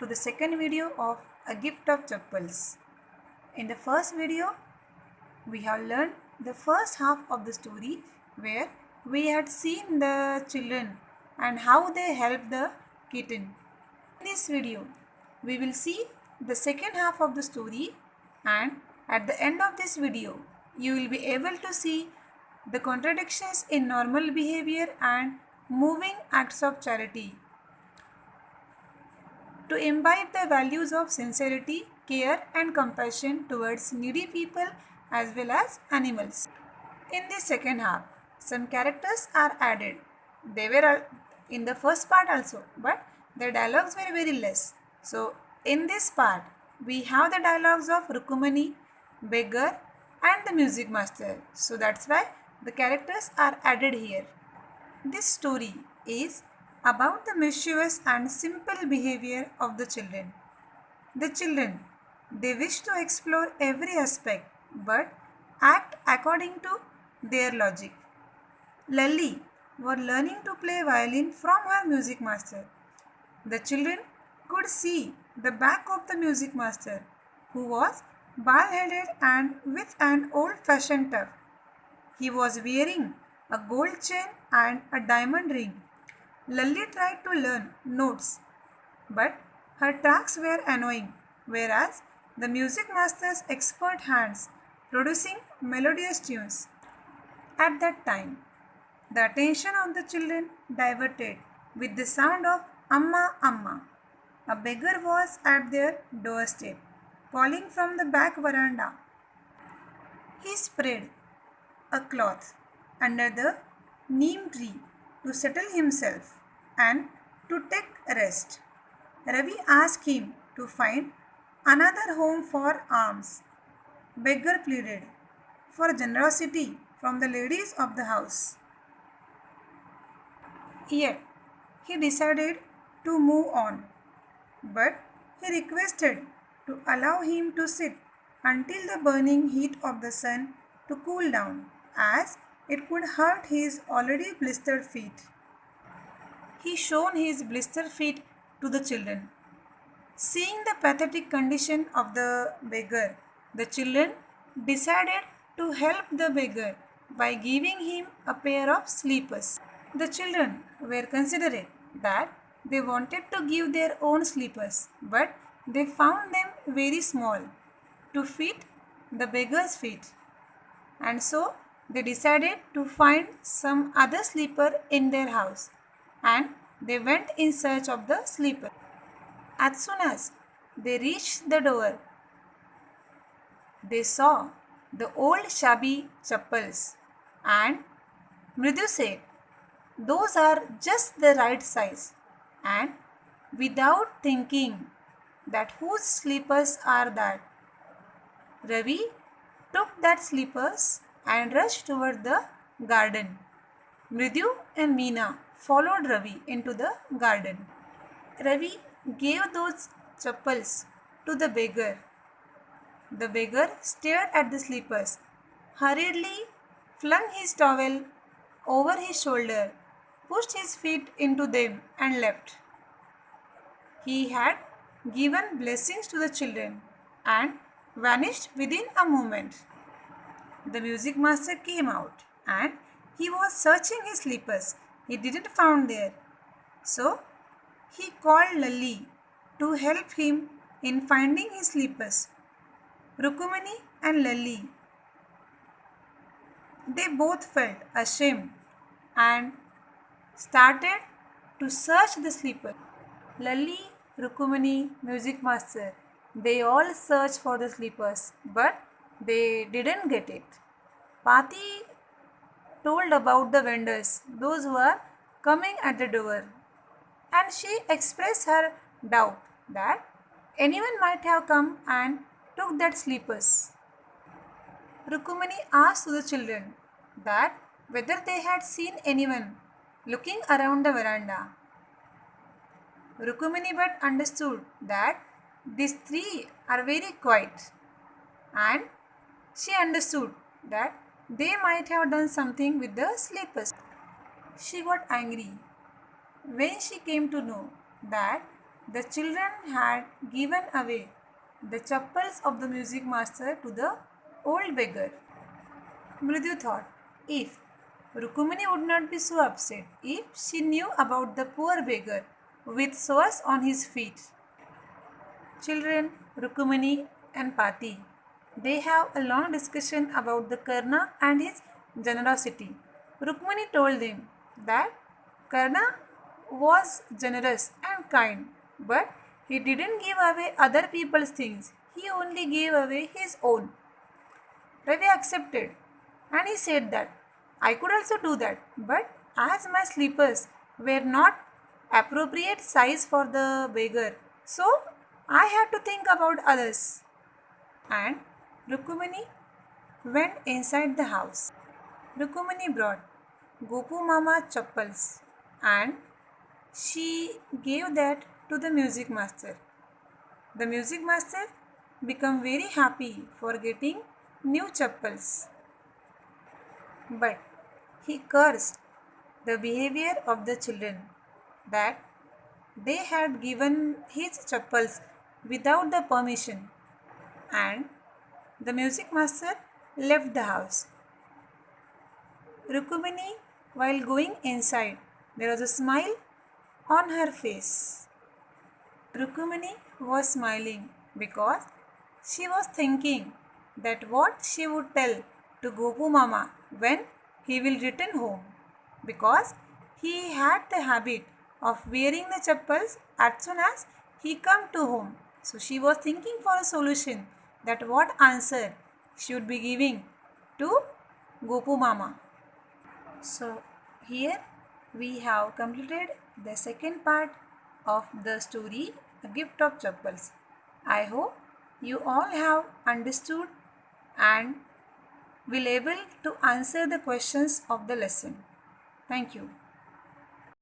to the second video of A Gift of Chappals. In the first video, we have learned the first half of the story where we had seen the children and how they helped the kitten. In this video, we will see the second half of the story, and at the end of this video, you will be able to see the contradictions in normal behavior and moving acts of charity. To imbibe the values of sincerity, care and compassion towards needy people as well as animals. In the second half, some characters are added. They were in the first part also, but the dialogues were very less. So in this part, we have the dialogues of Rukumani, beggar and the music master. So that's why the characters are added here. This story is about the mischievous and simple behavior of the children. The children, they wish to explore every aspect but act according to their logic. Lalli was learning to play violin from her music master. The children could see the back of the music master, who was bald-headed and with an old-fashioned tuft. He was wearing a gold chain and a diamond ring. Lalli tried to learn notes, but her tracks were annoying, whereas the music master's expert hands producing melodious tunes. At that time, the attention of the children diverted with the sound of Amma Amma. A beggar was at their doorstep, calling from the back veranda. He spread a cloth under the neem tree to settle himself and to take rest. Ravi asked him to find another home for alms. Beggar pleaded for generosity from the ladies of the house. Yet he decided to move on, but he requested to allow him to sit until the burning heat of the sun to cool down, as it could hurt his already blistered feet. He showed his blistered feet to the children. Seeing the pathetic condition of the beggar, the children decided to help the beggar by giving him a pair of slippers. The children were considerate that they wanted to give their own slippers, but they found them very small to fit the beggar's feet, and so they decided to find some other slipper in their house, and they went in search of the slipper. As soon as they reached the door, they saw the old shabby chappals, and Mridu said, "Those are just the right size," and without thinking that whose slippers are that, Ravi took that slippers and rushed toward the garden. Mridu and Meena followed Ravi into the garden. Ravi gave those chappals to the beggar. The beggar stared at the slippers, hurriedly flung his towel over his shoulder, pushed his feet into them and left. He had given blessings to the children and vanished within a moment. The music master came out and he was searching his slippers. He didn't find there. So he called Lalli to help him in finding his slippers. Rukumani and Lalli, they both felt ashamed and started to search the slipper. Lalli, Rukumani, music master, they all searched for the slippers, but they didn't get it. Pati told about the vendors, those who are coming at the door, and she expressed her doubt that anyone might have come and took that slippers. Rukumani asked the children that whether they had seen anyone looking around the veranda. Rukumani but understood that these three are very quiet, and she understood that they might have done something with the slippers. She got angry when she came to know that The children had given away the chappals of the music master to the old beggar. Mridhu thought, if Rukumani would not be so upset if she knew about the poor beggar with sores on his feet. Children, Rukumani and Pati, they have a long discussion about the Karna and his generosity. Rukmani told them that Karna was generous and kind, but he didn't give away other people's things. He only gave away his own. Ravi accepted and he said that I could also do that, but as my slippers were not appropriate size for the beggar, so I had to think about others. And Rukumani went inside the house. Rukumani brought Gopu Mama chappals and she gave that to the music master. The music master became very happy for getting new chappals. But he cursed the behavior of the children that they had given his chappals without the permission, and the music master left the house. Rukumani, while going inside, there was a smile on her face. Rukumani was smiling because she was thinking that what she would tell to Gopu Mama when he will return home, because he had the habit of wearing the chappals as soon as he come to home. So she was thinking for a solution that what answer she would be giving to Gopu Mama. So here we have completed the second part of the story, A Gift of Chappals. I hope you all have understood and will able to answer the questions of the lesson. Thank you.